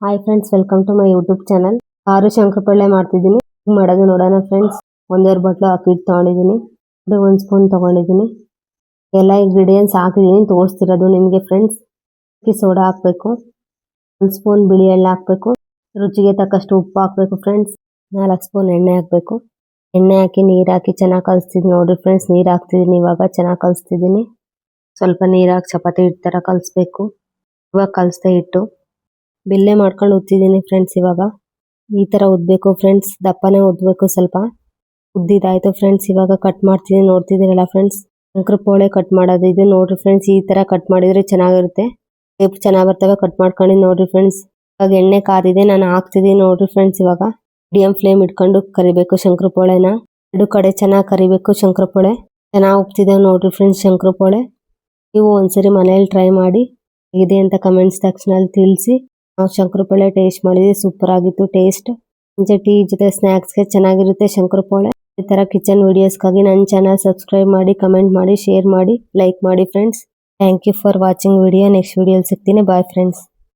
Hi friends, welcome to my YouTube channel. ಆರು ಶಂಕರಪೊಳ್ಳೆ ಮಾಡ್ತಿದ್ದೀನಿ. ಮಾಡೋದು ನೋಡೋಣ ಫ್ರೆಂಡ್ಸ್. ಒಂದೆರಡು ಬಟ್ಲು ಅಕ್ಕಿ ತೊಗೊಂಡಿದ್ದೀನಿ. ಒಂದು ಸ್ಪೂನ್ ತೊಗೊಂಡಿದ್ದೀನಿ. ಎಲ್ಲ ಇಂಗ್ರೀಡಿಯೆಂಟ್ಸ್ ಹಾಕಿದ್ದೀನಿ, ತೋರಿಸ್ತಿರೋದು ನಿಮಗೆ ಫ್ರೆಂಡ್ಸ್. ಅಕ್ಕಿ ಸೋಡಾ ಹಾಕಬೇಕು, 1 ಸ್ಪೂನ್ ಬಿಳಿ ಎಳ್ಳು ಹಾಕಬೇಕು, ರುಚಿಗೆ ತಕ್ಕಷ್ಟು ಉಪ್ಪು ಹಾಕಬೇಕು ಫ್ರೆಂಡ್ಸ್. 4 ಸ್ಪೂನ್ ಎಣ್ಣೆ ಹಾಕಬೇಕು. ಎಣ್ಣೆ ಹಾಕಿ ನೀರು ಹಾಕಿ ಚೆನ್ನಾಗಿ ಕಲಿಸ್ತಿದ್ದೀನಿ ನೋಡಿರಿ ಫ್ರೆಂಡ್ಸ್. ನೀರು ಹಾಕ್ತಿದ್ದೀನಿ, ಇವಾಗ ಚೆನ್ನಾಗಿ ಕಲಿಸ್ತಿದ್ದೀನಿ. ಸ್ವಲ್ಪ ನೀರು ಹಾಕಿ ಚಪಾತಿ ಹಿಟ್ಟು ಥರ ಕಲಿಸ್ಬೇಕು. ಇವಾಗ ಕಲಿಸ್ದೆ ಹಿಟ್ಟು ಬೆಲ್ಲೆ ಮಾಡ್ಕೊಂಡು ಉತ್ತಿದ್ದೀನಿ ಫ್ರೆಂಡ್ಸ್. ಇವಾಗ ಈ ತರ ಉದ್ಬೇಕು ಫ್ರೆಂಡ್ಸ್, ದಪ್ಪನೇ ಉದ್ಬೇಕು. ಸ್ವಲ್ಪ ಉದ್ದಿದಾಯ್ತು ಫ್ರೆಂಡ್ಸ್. ಇವಾಗ ಕಟ್ ಮಾಡ್ತಿದ್ದೀನಿ, ನೋಡ್ತಿದ್ದೀರಲ್ಲ ಫ್ರೆಂಡ್ಸ್. ಶಂಕರಪೊಳೆ ಕಟ್ ಮಾಡೋದು ಇದು ನೋಡ್ರಿ ಫ್ರೆಂಡ್ಸ್. ಈ ತರ ಕಟ್ ಮಾಡಿದ್ರೆ ಚೆನ್ನಾಗಿರುತ್ತೆ, ಶೇಪ್ ಚೆನ್ನಾಗಿ ಬರ್ತವೆ. ಕಟ್ ಮಾಡ್ಕೊಂಡು ನೋಡ್ರಿ ಫ್ರೆಂಡ್ಸ್. ಇವಾಗ ಎಣ್ಣೆ ಕಾದಿದೆ, ನಾನು ಹಾಕ್ತಿದ್ದೀನಿ ನೋಡ್ರಿ ಫ್ರೆಂಡ್ಸ್. ಇವಾಗ ಮೀಡಿಯಂ ಫ್ಲೇಮ್ ಇಟ್ಕೊಂಡು ಕರಿಬೇಕು ಶಂಕರಪೊಳೆನ. 2 ಕಡೆ ಚೆನ್ನಾಗಿ ಕರಿಬೇಕು ಶಂಕರಪೊಳೆ. ಚೆನ್ನಾಗಿ ಉಪ್ತಿದೆ ನೋಡ್ರಿ ಫ್ರೆಂಡ್ಸ್ ಶಂಕರಪೊಳೆ. ನೀವು ಒಂದ್ಸರಿ ಮನೇಲಿ ಟ್ರೈ ಮಾಡಿ, ಹೇಗಿದೆ ಅಂತ ಕಮೆಂಟ್ಸ್ ಸೆಕ್ಷನಲ್ಲಿ ತಿಳಿಸಿ. ನಾವು ಶಂಕರಪೊಳೆ ಟೇಸ್ಟ್ ಮಾಡಿದ್ವಿ, ಸೂಪರ್ ಆಗಿತ್ತು ಟೇಸ್ಟ್. ಮುಂಚೆ ಟೀ ಜೊತೆ ಸ್ನ್ಯಾಕ್ಸ್ಗೆ ಚೆನ್ನಾಗಿರುತ್ತೆ ಶಂಕರಪೊಳೆ. ಈ ತರ ಕಿಚನ್ ವಿಡಿಯೋಸ್ಗಾಗಿ ನನ್ನ ಚಾನಲ್ ಸಬ್ಸ್ಕ್ರೈಬ್ ಮಾಡಿ, ಕಮೆಂಟ್ ಮಾಡಿ, ಶೇರ್ ಮಾಡಿ, ಲೈಕ್ ಮಾಡಿ friends. Thank you for watching video. Next ವಿಡಿಯೋಲಿ ಸಿಗ್ತೀನಿ. Bye friends.